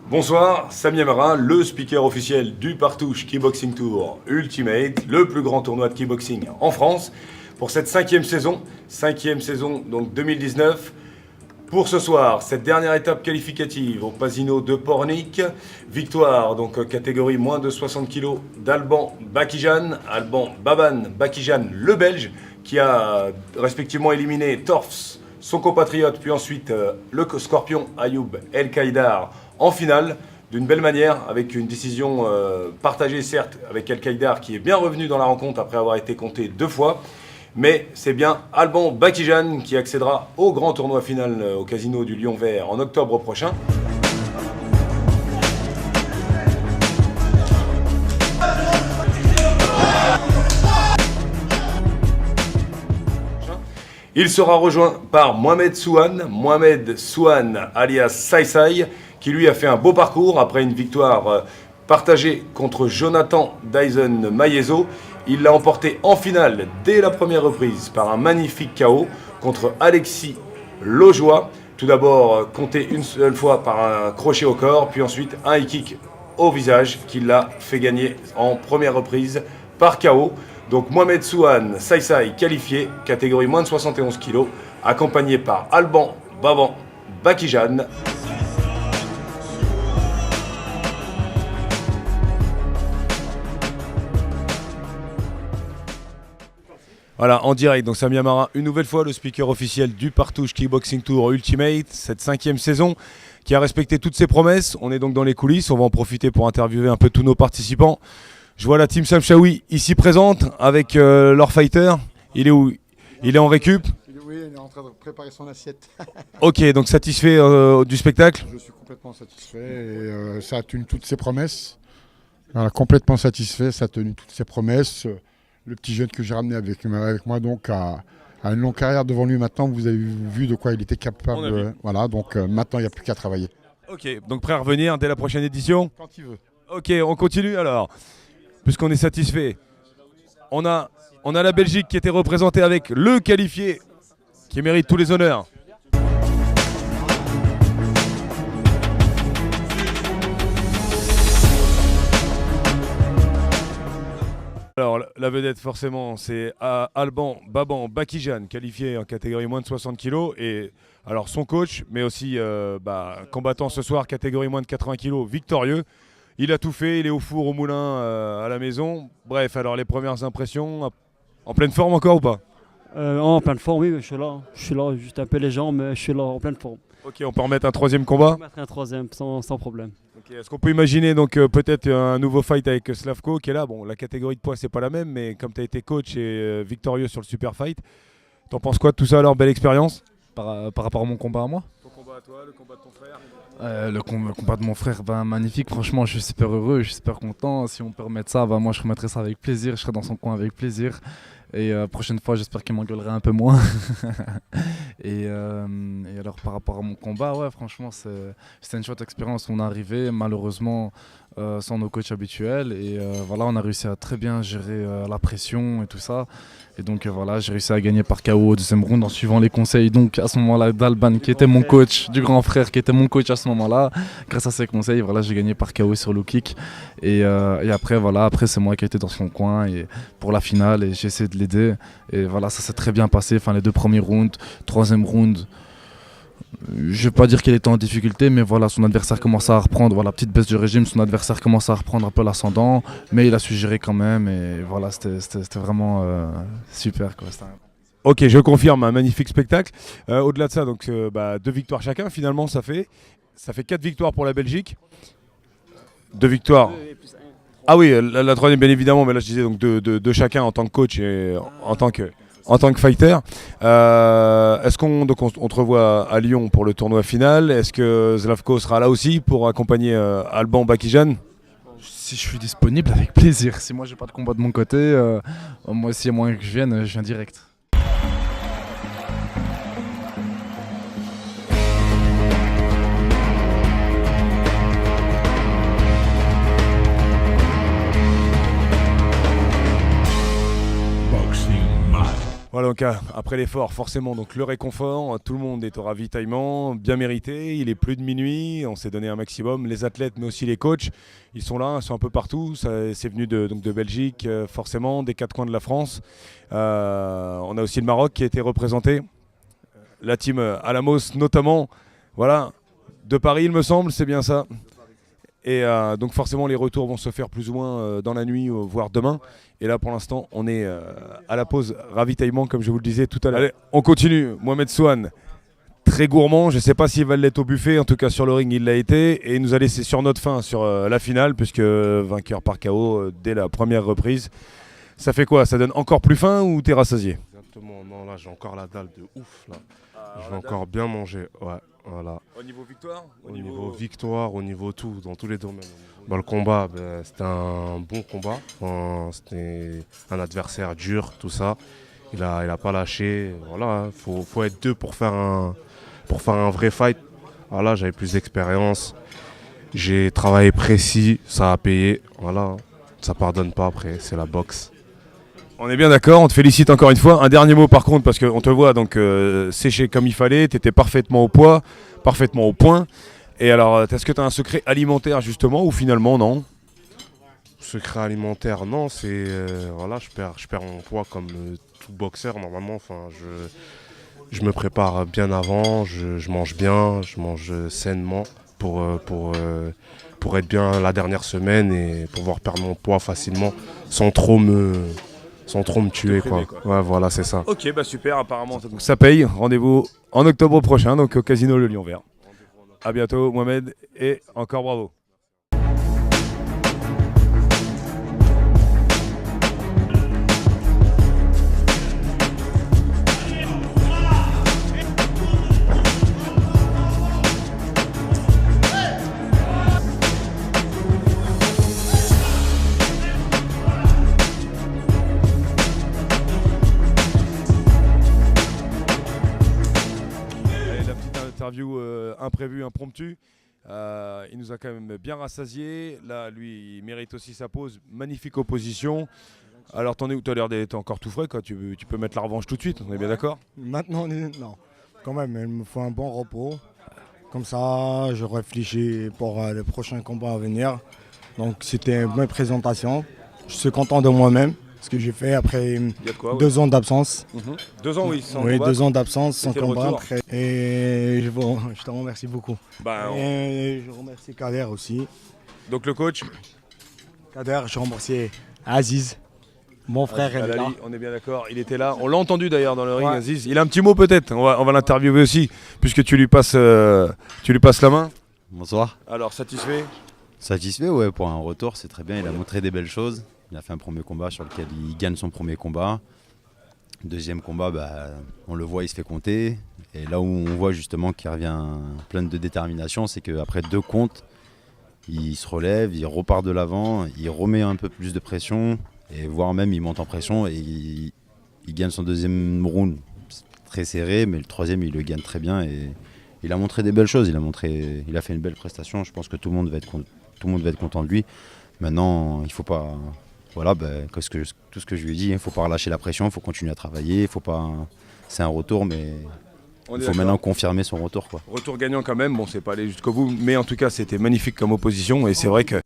Bonsoir, Samy Amara, le speaker officiel du Partouche Kickboxing Tour Ultimate, le plus grand tournoi de kickboxing en France, pour cette cinquième saison donc 2019. Pour ce soir, cette dernière étape qualificative au Pasino de Pornic, victoire donc catégorie moins de 60 kg d'Alban Bakijan, Alban Baban Bakijan le Belge, qui a respectivement éliminé Torfs, son compatriote, puis ensuite le Scorpion Ayoub El Kaïdar en finale, d'une belle manière, avec une décision partagée certes avec El Kaïdar qui est bien revenu dans la rencontre après avoir été compté 2 fois. Mais c'est bien Alban Bakijan qui accédera au grand tournoi final au Casino du Lion Vert en octobre prochain. Il sera rejoint par Mohamed Souane alias Sai, qui lui a fait un beau parcours après une victoire partagée contre Jonathan Dyson Maiezo. Il l'a emporté en finale dès la première reprise par un magnifique KO contre Alexis Lojoie. Tout d'abord compté une seule fois par un crochet au corps, puis ensuite un high kick au visage qui l'a fait gagner en première reprise par KO. Donc Mohamed Souane Sai qualifié, catégorie moins de 71 kg, accompagné par Alban Baban Bakijan. Voilà, en direct, donc Samy Amara, une nouvelle fois le speaker officiel du Partouche Kickboxing Tour Ultimate, cette 5e saison qui a respecté toutes ses promesses. On est donc dans les coulisses, on va en profiter pour interviewer un peu tous nos participants. Je vois la team Samchaoui ici présente avec leur fighter. Il est où? Il est en récup? Oui, il est en train de préparer son assiette. Ok, donc satisfait du spectacle? Je suis complètement satisfait et ça a tenu toutes ses promesses. Voilà, complètement satisfait, ça a tenu toutes ses promesses. Le petit jeune que j'ai ramené avec moi donc a une longue carrière devant lui maintenant. Vous avez vu de quoi il était capable. Voilà, donc maintenant il n'y a plus qu'à travailler. Ok, donc prêt à revenir dès la prochaine édition? Quand il veut. Ok, on continue alors. Puisqu'on est satisfait, on a la Belgique qui était représentée avec le qualifié qui mérite tous les honneurs. Alors la vedette forcément c'est Alban Baban Bakijan, qualifié en catégorie moins de 60 kg, et alors son coach, mais aussi combattant ce soir catégorie moins de 80 kg, victorieux. Il a tout fait, il est au four, au moulin, à la maison. Bref, alors les premières impressions, en pleine forme encore ou pas? En pleine forme, oui, je suis là, juste un peu les jambes, mais je suis là en pleine forme. Ok, on peut remettre un troisième combat? On peut mettre un troisième sans problème. Okay, est-ce qu'on peut imaginer donc peut-être un nouveau fight avec Slavko qui est là? Bon, la catégorie de poids c'est pas la même, mais comme tu as été coach et victorieux sur le super fight, t'en penses quoi de tout ça alors? Belle expérience? Par rapport à mon combat à moi? Ton combat à toi, le combat de ton frère? Le combat de mon frère, magnifique, franchement je suis super heureux, je suis super content. Si on peut remettre ça, moi je remettrai ça avec plaisir, je serai dans son coin avec plaisir. Et prochaine fois j'espère qu'il m'engueulera un peu moins. et alors par rapport à mon combat, ouais franchement c'était une chouette expérience. On est arrivé malheureusement sans nos coachs habituels et voilà, on a réussi à très bien gérer la pression et tout ça. Et donc voilà, j'ai réussi à gagner par KO au deuxième round en suivant les conseils donc à ce moment-là d'Alban qui était mon coach, du grand frère qui était mon coach à ce moment-là. Grâce à ses conseils, voilà, j'ai gagné par KO sur low kick. Et après voilà, c'est moi qui ai été dans son coin et pour la finale et j'ai essayé de l'aider. Et voilà, ça s'est très bien passé. Enfin les 2 premiers rounds, 3e round. Je vais pas dire qu'il était en difficulté, mais voilà, son adversaire commençait à reprendre, voilà, petite baisse du régime, son adversaire commençait à reprendre un peu l'ascendant, mais il a su gérer quand même et voilà, c'était vraiment super quoi. Ok, je confirme, un magnifique spectacle. Au-delà de ça, donc 2 victoires chacun, finalement ça fait 4 victoires pour la Belgique. 2 victoires. Ah oui, la troisième bien évidemment, mais là je disais donc de chacun en tant que coach et en tant que fighter. Est-ce qu'on te revoit à Lyon pour le tournoi final? Est-ce que Slavko sera là aussi pour accompagner Alban Bakijan? Si je suis disponible, avec plaisir. Si moi j'ai pas de combat de mon côté, moi s'il y a moyen que je viens direct. Voilà, donc après l'effort, forcément, donc le réconfort, tout le monde est au ravitaillement, bien mérité, il est plus de minuit, on s'est donné un maximum, les athlètes mais aussi les coachs, ils sont là, ils sont un peu partout, c'est venu donc de Belgique, forcément, des 4 coins de la France. On a aussi le Maroc qui a été représenté, la team Alamos notamment, voilà, de Paris il me semble, c'est bien ça. Et donc forcément les retours vont se faire plus ou moins dans la nuit, voire demain. Et là pour l'instant on est à la pause ravitaillement comme je vous le disais tout à l'heure. Allez, on continue. Mohamed Souane, très gourmand, je ne sais pas s'il va l'être au buffet, en tout cas sur le ring il l'a été. Et il nous a laissé sur notre faim sur la finale, puisque vainqueur par KO dès la première reprise. Ça fait quoi? Ça donne encore plus faim ou t'es rassasié? Exactement, non là j'ai encore la dalle de ouf là. Je vais encore bien manger, ouais, voilà. Au niveau victoire? Au niveau victoire, au niveau tout, dans tous les domaines. Le combat, c'était un bon combat. C'était un adversaire dur, tout ça. Il a pas lâché. Voilà, faut être deux pour faire un vrai fight. Voilà, j'avais plus d'expérience. J'ai travaillé précis, ça a payé. Voilà, ça pardonne pas après, c'est la boxe. On est bien d'accord, on te félicite encore une fois. Un dernier mot par contre, parce qu'on te voit donc séché comme il fallait, tu étais parfaitement au poids, parfaitement au point. Et alors, est-ce que tu as un secret alimentaire justement ou finalement non? Secret alimentaire, non, c'est voilà, je perds mon poids comme tout boxeur normalement. Enfin, je me prépare bien avant, je mange bien, je mange sainement pour être bien la dernière semaine et pouvoir perdre mon poids facilement sans trop me tuer priver, quoi. Ouais, voilà, c'est ça. Ok, bah super, apparemment donc ça paye. Rendez-vous en octobre prochain, donc au Casino Le Lion Vert. A bientôt Mohamed et encore bravo. Interview imprévue, impromptue. Il nous a quand même bien rassasié. Là, lui, il mérite aussi sa pause. Magnifique opposition. Alors, t'en es où? T'as l'air d'être encore tout frais, quoi. Tu peux mettre la revanche tout de suite, on est bien d'accord? Maintenant, non. Quand même, il me faut un bon repos. Comme ça, je réfléchis pour le prochain combat à venir. Donc, c'était une bonne présentation. Je suis content de moi-même. Ce que j'ai fait après quoi, 2 ans d'absence. 2 ans, oui, sans Oui, combat. 2 ans d'absence sans C'était le combat. retour. Après. Et je te remercie beaucoup. Et je remercie Kader aussi. Donc le coach Kader, je remercie Aziz. Mon frère est là. on est bien d'accord, il était là. On l'a entendu d'ailleurs dans le ring, Ouais. Aziz. Il a un petit mot peut-être, on va l'interviewer aussi, puisque tu lui passes la main. Bonsoir. Alors, satisfait? Satisfait, ouais, pour un retour, c'est très bien. Il a montré des belles choses. Il a fait un premier combat sur lequel il gagne son premier combat. Deuxième combat, on le voit, il se fait compter. Et là où on voit justement qu'il revient plein de détermination, c'est qu'après 2 comptes, il se relève, il repart de l'avant, il remet un peu plus de pression, et voire même il monte en pression et il gagne son deuxième round très serré, mais le troisième il le gagne très bien et il a montré des belles choses. Il a fait une belle prestation. Je pense que tout le monde va être content de lui. Maintenant, il faut pas. Voilà, tout ce que je lui ai dit, il ne faut pas relâcher la pression, il faut continuer à travailler, c'est un retour, mais il faut maintenant confirmer son retour, quoi. Retour gagnant quand même, bon c'est pas allé jusqu'au bout, mais en tout cas c'était magnifique comme opposition et c'est vrai que,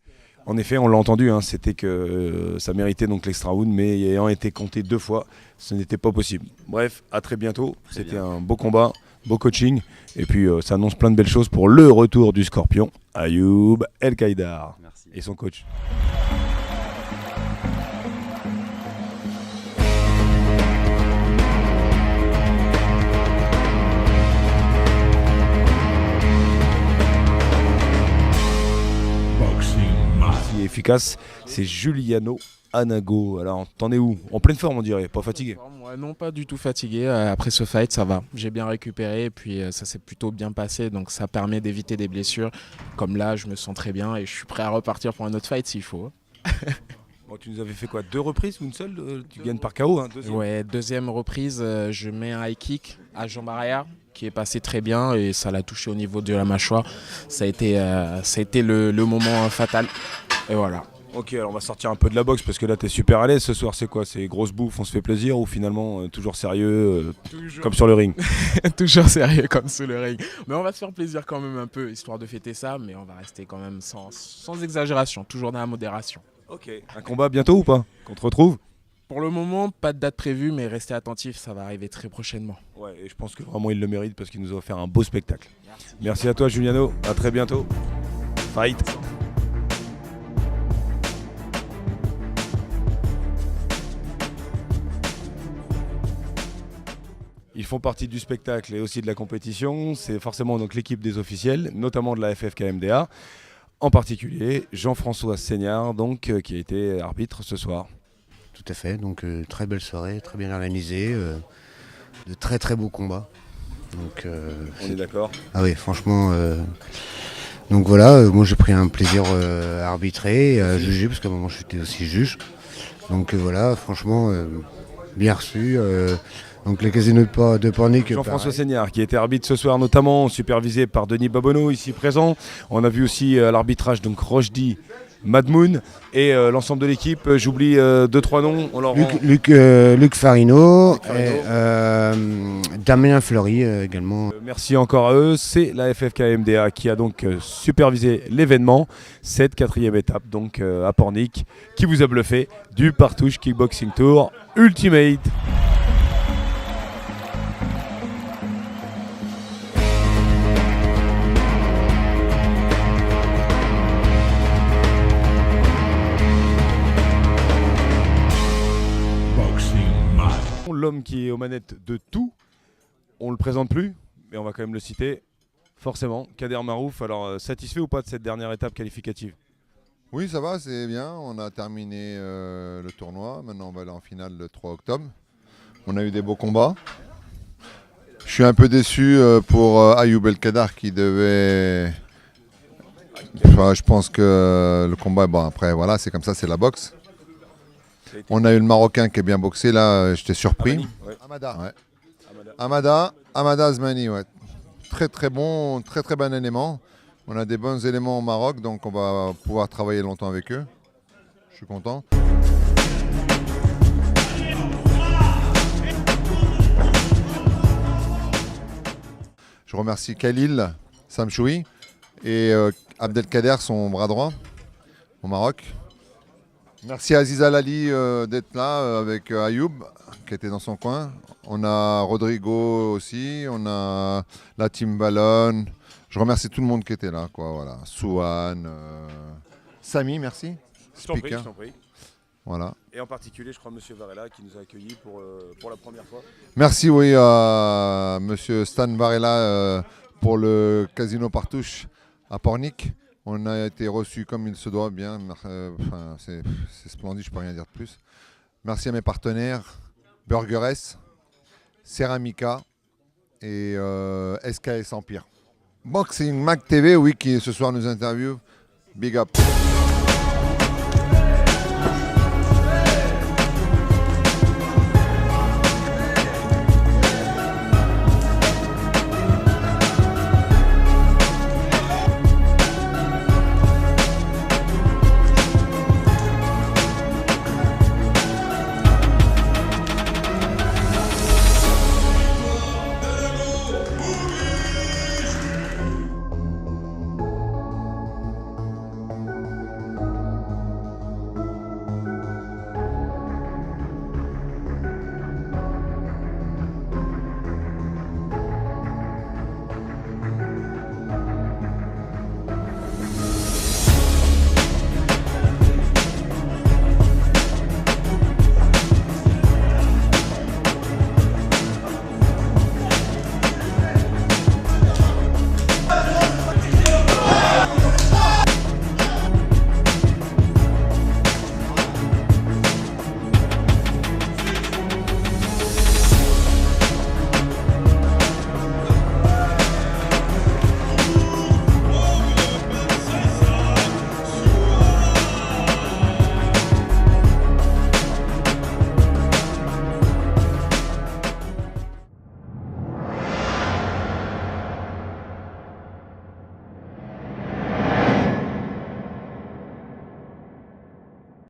en effet on l'a entendu, c'était que ça méritait donc l'extra round, mais ayant été compté 2 fois, ce n'était pas possible. Bref, à très bientôt, c'était un beau combat, beau coaching, et puis ça annonce plein de belles choses pour le retour du Scorpion, Ayoub El Kaïdar et son coach. Efficace, c'est Juliano Anago. Alors, t'en es où? En pleine forme, on dirait, pas fatigué? Ouais, non, pas du tout fatigué. Après ce fight, ça va. J'ai bien récupéré et puis ça s'est plutôt bien passé. Donc ça permet d'éviter des blessures. Comme là, je me sens très bien et je suis prêt à repartir pour un autre fight s'il faut. Bon, tu nous avais fait quoi? 2 reprises ou une seule? Tu gagnes par KO, deuxième. Ouais, deuxième reprise, je mets un high kick à Jean Barrière qui est passé très bien et ça l'a touché au niveau de la mâchoire. Ça a été le moment fatal. Et voilà. Ok, alors on va sortir un peu de la boxe parce que là t'es super à l'aise ce soir. C'est quoi? C'est grosse bouffe, on se fait plaisir ou finalement toujours sérieux Toujours. comme sur le ring? Toujours sérieux comme sous le ring. Mais on va se faire plaisir quand même un peu, histoire de fêter ça, mais on va rester quand même sans exagération, toujours dans la modération. Ok. Un combat bientôt ou pas? Qu'on te retrouve? Pour le moment, pas de date prévue, mais restez attentifs, ça va arriver très prochainement. Ouais, et je pense que vraiment il le mérite parce qu'il nous a offert un beau spectacle. Merci à toi Juliano, à très bientôt. Fight. Ils font partie du spectacle et aussi de la compétition. C'est forcément donc l'équipe des officiels, notamment de la FFKMDA. En particulier Jean-François Seignard, donc, qui a été arbitre ce soir. Tout à fait, donc très belle soirée, très bien organisée, de très très beaux combats. Donc, On est d'accord? Ah oui, franchement. Donc voilà, moi j'ai pris un plaisir à arbitrer, à juger, parce qu'à un moment j'étais aussi juge. Donc voilà, franchement, bien reçu. Donc les casinos de Pornic. Jean-François Seignard qui était arbitre ce soir notamment, supervisé par Denis Babonneau ici présent. On a vu aussi à l'arbitrage donc Rochdi Madmoun et l'ensemble de l'équipe. J'oublie 2-3 noms. On leur Luc Farino, et, Damien Fleury également. Merci encore à eux. C'est la FFKMDA qui a donc supervisé l'événement, cette 4e étape donc à Pornic, qui vous a bluffé du Partouche Kickboxing Tour Ultimate. L'homme qui est aux manettes de tout, on le présente plus, mais on va quand même le citer, forcément, Kader Marouf. Alors, satisfait ou pas de cette dernière étape qualificative? Oui, ça va, c'est bien. On a terminé le tournoi. Maintenant, on va aller en finale le 3 octobre. On a eu des beaux combats. Je suis un peu déçu pour Ayoub El Kadar qui devait... Enfin, je pense que le combat, bon après, voilà, c'est comme ça, c'est la boxe. On a eu le Marocain qui est bien boxé, là, j'étais surpris. Amani, ouais. Amada. Ouais. Amada Azmani, ouais. Très très bon, très très bon élément. On a des bons éléments au Maroc, donc on va pouvoir travailler longtemps avec eux. Je suis content. Je remercie Khalil Samchoui et Abdelkader, son bras droit, au Maroc. Merci à Aziza Lali d'être là avec Ayoub, qui était dans son coin. On a Rodrigo aussi, on a la team Ballon. Je remercie tout le monde qui était là, quoi, voilà. Souane, Samy, merci. Je t'en prie, je t'en prie. Voilà. Et en particulier, je crois, M. Varela qui nous a accueillis pour la première fois. Merci, oui, à M. Stan Varela pour le Casino Partouche à Pornic. On a été reçus comme il se doit, bien. Enfin, c'est splendide, je ne peux rien dire de plus. Merci à mes partenaires, Burger S, Ceramica et SKS Empire. Boxing Mag TV, oui, qui ce soir nous interviewe. Big up.